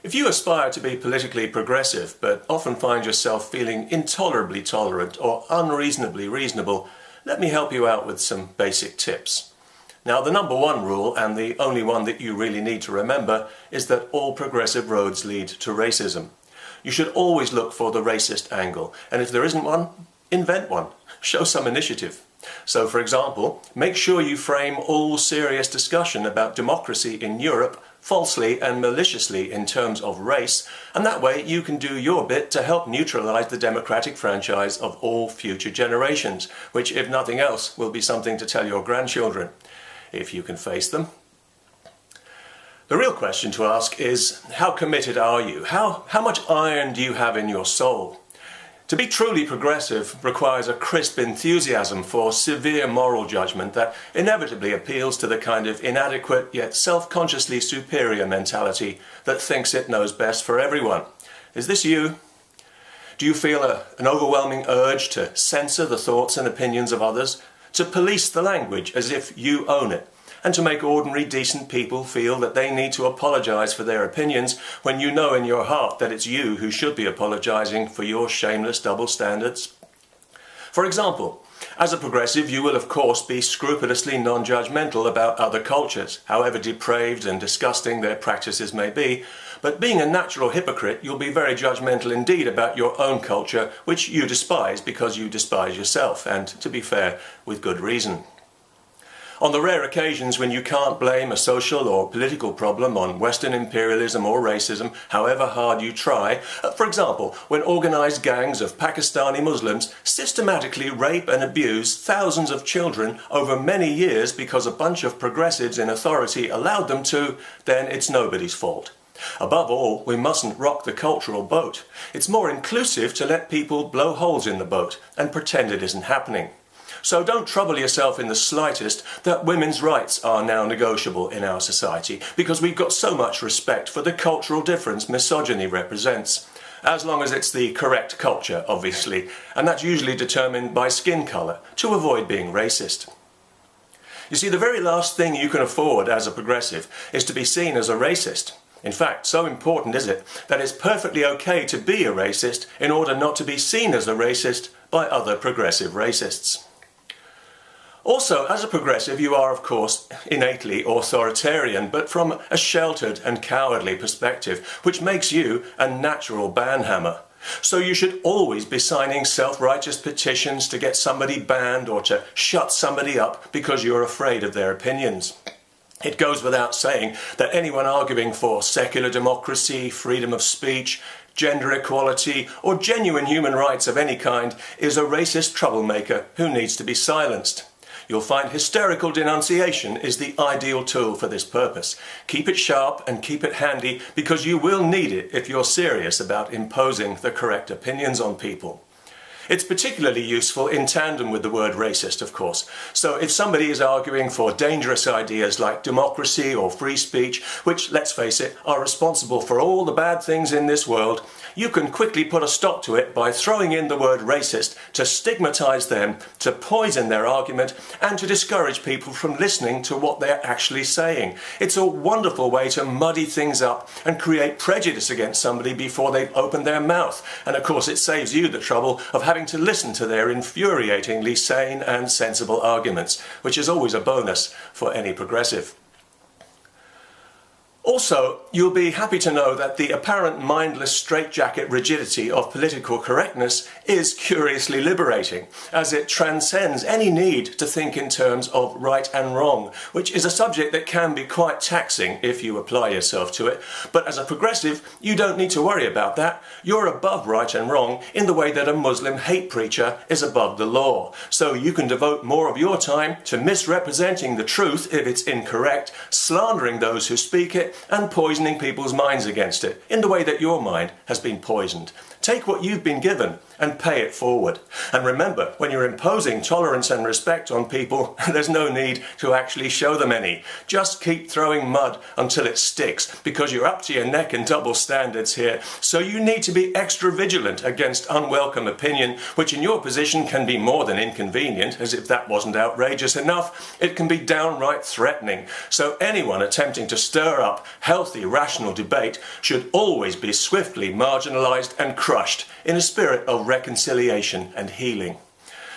If you aspire to be politically progressive, but often find yourself feeling intolerably tolerant or unreasonably reasonable, let me help you out with some basic tips. Now, the number one rule, and the only one that you really need to remember, is that all progressive roads lead to racism. You should always look for the racist angle, and if there isn't one, invent one. Show some initiative. So, for example, make sure you frame all serious discussion about democracy in Europe falsely and maliciously in terms of race, and that way you can do your bit to help neutralize the democratic franchise of all future generations, which, if nothing else, will be something to tell your grandchildren, if you can face them. The real question to ask is, how committed are you? How much iron do you have in your soul? To be truly progressive requires a crisp enthusiasm for severe moral judgment that inevitably appeals to the kind of inadequate yet self-consciously superior mentality that thinks it knows best for everyone. Is this you? Do you feel an overwhelming urge to censor the thoughts and opinions of others, to police the language as if you own it, and to make ordinary decent people feel that they need to apologize for their opinions when you know in your heart that it's you who should be apologizing for your shameless double standards? For example, as a progressive, you will of course be scrupulously non-judgmental about other cultures, however depraved and disgusting their practices may be, but being a natural hypocrite, you'll be very judgmental indeed about your own culture, which you despise because you despise yourself, and to be fair, with good reason. On the rare occasions when you can't blame a social or political problem on Western imperialism or racism, however hard you try, for example, when organised gangs of Pakistani Muslims systematically rape and abuse thousands of children over many years because a bunch of progressives in authority allowed them to, then it's nobody's fault. Above all, we mustn't rock the cultural boat. It's more inclusive to let people blow holes in the boat and pretend it isn't happening. So don't trouble yourself in the slightest that women's rights are now negotiable in our society, because we've got so much respect for the cultural difference misogyny represents. As long as it's the correct culture, obviously, and that's usually determined by skin colour, to avoid being racist. You see, the very last thing you can afford as a progressive is to be seen as a racist. In fact, so important is it that it's perfectly okay to be a racist in order not to be seen as a racist by other progressive racists. Also, as a progressive, you are, of course, innately authoritarian, but from a sheltered and cowardly perspective, which makes you a natural banhammer. So you should always be signing self-righteous petitions to get somebody banned or to shut somebody up because you're afraid of their opinions. It goes without saying that anyone arguing for secular democracy, freedom of speech, gender equality, or genuine human rights of any kind is a racist troublemaker who needs to be silenced. You'll find hysterical denunciation is the ideal tool for this purpose. Keep it sharp and keep it handy, because you will need it if you're serious about imposing the correct opinions on people. It's particularly useful in tandem with the word racist, of course. So if somebody is arguing for dangerous ideas like democracy or free speech, which, let's face it, are responsible for all the bad things in this world, you can quickly put a stop to it by throwing in the word racist to stigmatise them, to poison their argument, and to discourage people from listening to what they're actually saying. It's a wonderful way to muddy things up and create prejudice against somebody before they've opened their mouth. And of course it saves you the trouble of having to listen to their infuriatingly sane and sensible arguments, which is always a bonus for any progressive. Also, you'll be happy to know that the apparent mindless straitjacket rigidity of political correctness is curiously liberating, as it transcends any need to think in terms of right and wrong, which is a subject that can be quite taxing if you apply yourself to it. But as a progressive, you don't need to worry about that. You're above right and wrong in the way that a Muslim hate preacher is above the law. So you can devote more of your time to misrepresenting the truth if it's incorrect, slandering those who speak it, and poisoning people's minds against it, in the way that your mind has been poisoned. Take what you've been given and pay it forward. And remember, when you're imposing tolerance and respect on people, there's no need to actually show them any. Just keep throwing mud until it sticks, because you're up to your neck in double standards here. So you need to be extra vigilant against unwelcome opinion, which in your position can be more than inconvenient, as if that wasn't outrageous enough. It can be downright threatening. So anyone attempting to stir up healthy, rational debate should always be swiftly marginalised and crushed in a spirit of reconciliation and healing.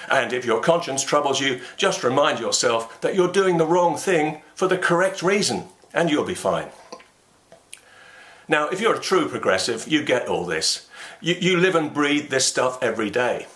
And if your conscience troubles you, just remind yourself that you're doing the wrong thing for the correct reason, and you'll be fine. Now, if you're a true progressive, you get all this. You live and breathe this stuff every day.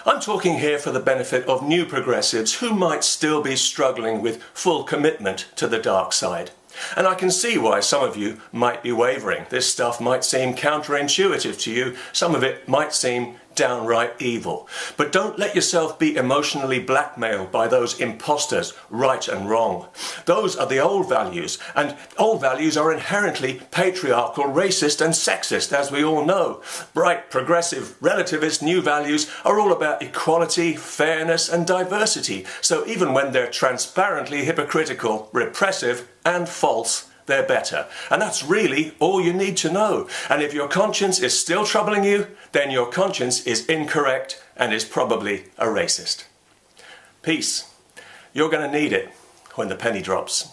I'm talking here for the benefit of new progressives who might still be struggling with full commitment to the dark side. And I can see why some of you might be wavering. This stuff might seem counterintuitive to you. Some of it might seem downright evil. But don't let yourself be emotionally blackmailed by those imposters, right and wrong. Those are the old values, and old values are inherently patriarchal, racist and sexist, as we all know. Bright, progressive, relativist new values are all about equality, fairness and diversity. So even when they're transparently hypocritical, repressive and false, they're better. And that's really all you need to know. And if your conscience is still troubling you, then your conscience is incorrect and is probably a racist. Peace. You're going to need it when the penny drops.